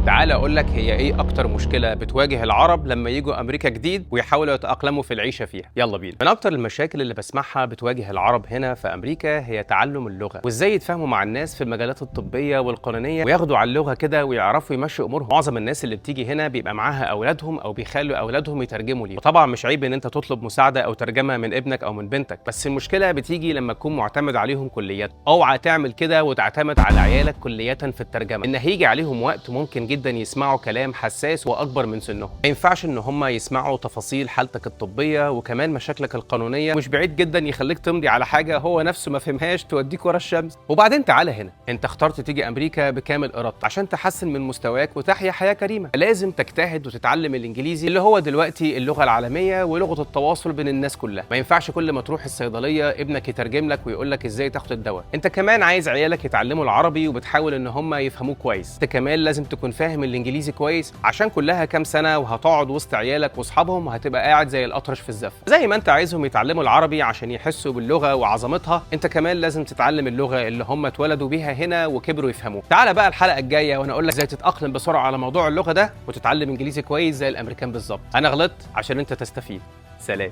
تعال اقول لك هي ايه اكتر مشكله بتواجه العرب لما يجوا امريكا جديد ويحاولوا يتاقلموا في العيشه فيها. يلا بينا. من اكتر المشاكل اللي بسمعها بتواجه العرب هنا في امريكا هي تعلم اللغه، وازاي يتفاهموا مع الناس في المجالات الطبيه والقانونيه وياخدوا على اللغه كده ويعرفوا يمشوا امورهم. معظم الناس اللي بتيجي هنا بيبقى معاها اولادهم او بيخلوا اولادهم يترجموا ليه، وطبعا مش عيب ان انت تطلب مساعده او ترجمه من ابنك او من بنتك، بس المشكله بتيجي لما تكون معتمد عليهم كليا. اوعى تعمل كده وتعتمد على عيالك كليا في الترجمه، ان هيجي عليهم وقت ممكن جدا يسمعوا كلام حساس واكبر من سنهم. ما ينفعش ان هم يسمعوا تفاصيل حالتك الطبيه وكمان مشاكلك القانونيه، مش بعيد جدا يخليك تمضي على حاجه هو نفسه ما فهمهاش توديك ورا الشمس. وبعدين تعالى هنا، انت اخترت تيجي امريكا بكامل ارادتك عشان تحسن من مستواك وتحيا حياه كريمه. لازم تجتهد وتتعلم الانجليزي اللي هو دلوقتي اللغه العالميه ولغه التواصل بين الناس كلها. ما ينفعش كل ما تروح الصيدليه ابنك يترجم لك ويقول لك ازاي تاخد الدواء. انت كمان عايز عيالك يتعلموا العربي وبتحاول ان هم يفهموه كويس. انت كمان لازم تكون فاهم الانجليزي كويس عشان كلها كام سنه وهتقعد وسط عيالك واصحابهم وهتبقى قاعد زي الاطرش في الزفه. زي ما انت عايزهم يتعلموا العربي عشان يحسوا باللغه وعظمتها، انت كمان لازم تتعلم اللغه اللي هم اتولدوا بيها هنا وكبروا يفهموها. تعالى بقى الحلقه الجايه وانا اقول لك ازاي تتاقلم بسرعه على موضوع اللغه ده وتتعلم انجليزي كويس زي الامريكان بالظبط. انا غلطت عشان انت تستفيد. سلام.